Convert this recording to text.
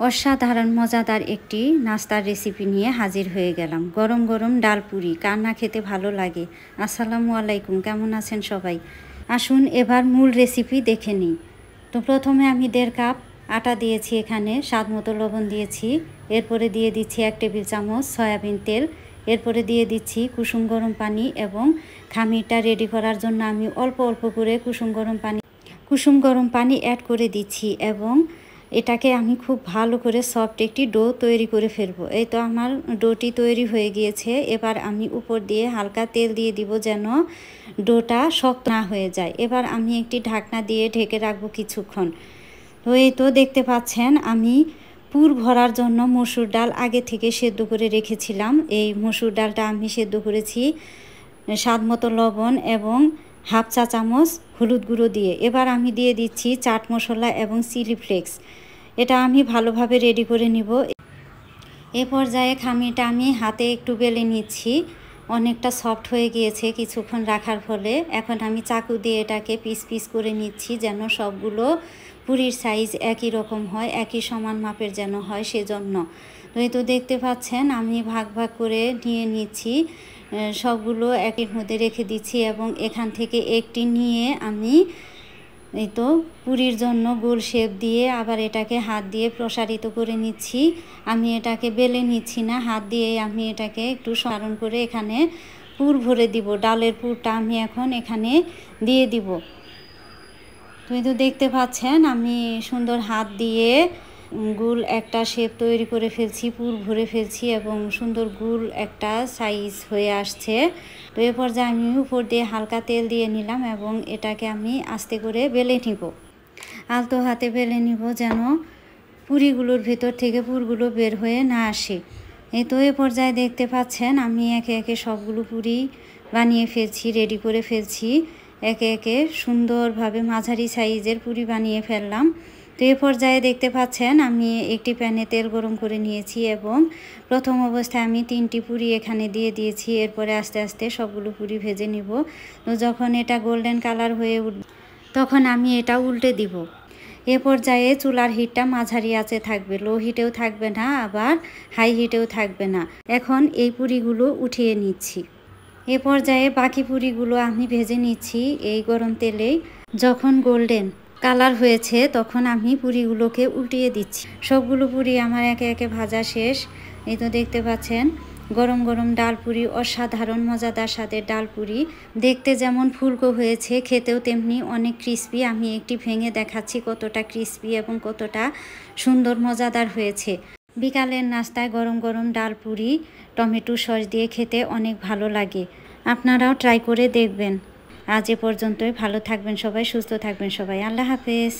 অসাধারণ মজাদার একটি নাস্তার রেসিপি নিয়ে হাজির হয়ে গেলাম। গরম গরম ডাল পুরি, কার না খেতে ভালো লাগে। আসসালামু আলাইকুম, কেমন আছেন সবাই? আসুন এবার মূল রেসিপি দেখে নিই। তো প্রথমে আমি 1.5 কাপ আটা দিয়েছি, এখানে স্বাদ মতো লবণ দিয়েছি। এরপরে দিয়ে দিচ্ছি 1 টেবিল চামচ সয়াবিন তেল। এরপরে দিয়ে দিচ্ছি কুসুম গরম পানি এবং খামিরটা রেডি করার জন্য আমি অল্প অল্প করে কুসুম গরম পানি অ্যাড করে দিচ্ছি এবং এটাকে আমি খুব ভালো করে সফট একটি ডো তৈরি করে ফেলবো। এই তো আমার ডোটি তৈরি হয়ে গিয়েছে। এবার আমি উপর দিয়ে হালকা তেল দিয়ে দিব যেন ডোটা শক্ত না হয়ে যায়। এবার আমি একটি ঢাকনা দিয়ে ঢেকে রাখবো কিছুক্ষণ। তো এই তো দেখতে পাচ্ছেন আমি পুর ভরার জন্য মসুর ডাল আগে থেকে সেদ্ধ করে রেখেছিলাম। এই মসুর ডালটা আমি সেদ্ধ করেছি স্বাদ মতো লবণ এবং হাফ চা চামচ হলুদ গুঁড়ো দিয়ে। এবার আমি দিয়ে দিচ্ছি চাট মশলা এবং চিলি ফ্লেক্স। এটা আমি ভালোভাবে রেডি করে নিব। এ পর্যায়ে খামিরটা আমি হাতে একটু বেলে নিচ্ছি। অনেকটা সফট হয়ে গিয়েছে কিছুক্ষণ রাখার ফলে। এখন আমি চাকু দিয়ে এটাকে পিস পিস করে নিচ্ছি যেন সবগুলো পুরির সাইজ একই রকম হয়, একই সমান মাপের যেন হয়, সেজন্য। তো এই তো দেখতে পাচ্ছেন আমি ভাগ ভাগ করে নিয়ে নিচ্ছি, সবগুলো একের মধ্যে রেখে দিচ্ছি এবং এখান থেকে একটি নিয়ে আমি এই তো পুরির জন্য গোল শেপ দিয়ে আবার এটাকে হাত দিয়ে প্রসারিত করে নিচ্ছি। আমি এটাকে বেলে নিচ্ছি না, হাত দিয়ে আমি এটাকে একটু সারণ করে এখানে পুর ভরে দিব। ডালের পুরটা আমি এখন এখানে দিয়ে দিব। তুমি তো দেখতে পাচ্ছেন আমি সুন্দর হাত দিয়ে গোল একটা শেপ তৈরি করে ফেলছি, পুর ভরে ফেলছি এবং সুন্দর গোল একটা সাইজ হয়ে আসছে। তো এ পর্যায়ে আমি উপর দিয়ে হালকা তেল দিয়ে নিলাম এবং এটাকে আমি আস্তে করে বেলে নিব, আলতো হাতে বেলে নিব যেন পুরিগুলোর ভিতর থেকে পুরগুলো বের হয়ে না আসে। এই তো এ পর্যায়ে দেখতে পাচ্ছেন আমি একে একে সবগুলো পুরি বানিয়ে ফেলছি, রেডি করে ফেলছি। একে একে সুন্দরভাবে মাঝারি সাইজের পুরি বানিয়ে ফেললাম। তো এ পর্যায়ে দেখতে পাচ্ছেন আমি একটি প্যানে তেল গরম করে নিয়েছি এবং প্রথম অবস্থায় আমি 3টি পুরি এখানে দিয়ে দিয়েছি। এরপরে আস্তে আস্তে সবগুলো পুরি ভেজে নিব। তো যখন এটা গোল্ডেন কালার হয়ে উঠবে তখন আমি এটা উল্টে দিব। এ পর্যায়ে চুলার হিটটা মাঝারি আঁচে থাকবে, লো হিটেও থাকবে না আবার হাই হিটেও থাকবে না। এখন এই পুরিগুলো উঠিয়ে নিচ্ছি। এ পর্যায়ে বাকি পুরিগুলো আমি ভেজে নিচ্ছি এই গরম তেলেই। যখন গোল্ডেন কালার হয়েছে তখন আমি পুরিগুলোকে উল্টিয়ে দিচ্ছি। সবগুলো পুরি আমার একে একে ভাজা শেষ। এই তো দেখতে পাচ্ছেন গরম গরম ডাল পুরি, অসাধারণ মজাদার স্বাদের ডাল পুরি। দেখতে যেমন ফুলকো হয়েছে, খেতেও তেমনি অনেক ক্রিস্পি। আমি একটি ভেঙে দেখাচ্ছি কতটা ক্রিস্পি এবং কতটা সুন্দর মজাদার হয়েছে। বিকালের নাস্তায় গরম গরম ডাল পুরি টমেটো সস দিয়ে খেতে অনেক ভালো লাগে। আপনারাও ট্রাই করে দেখবেন। আজ এ পর্যন্তই। ভালো থাকবেন সবাই, সুস্থ থাকবেন সবাই। আল্লাহ হাফেজ।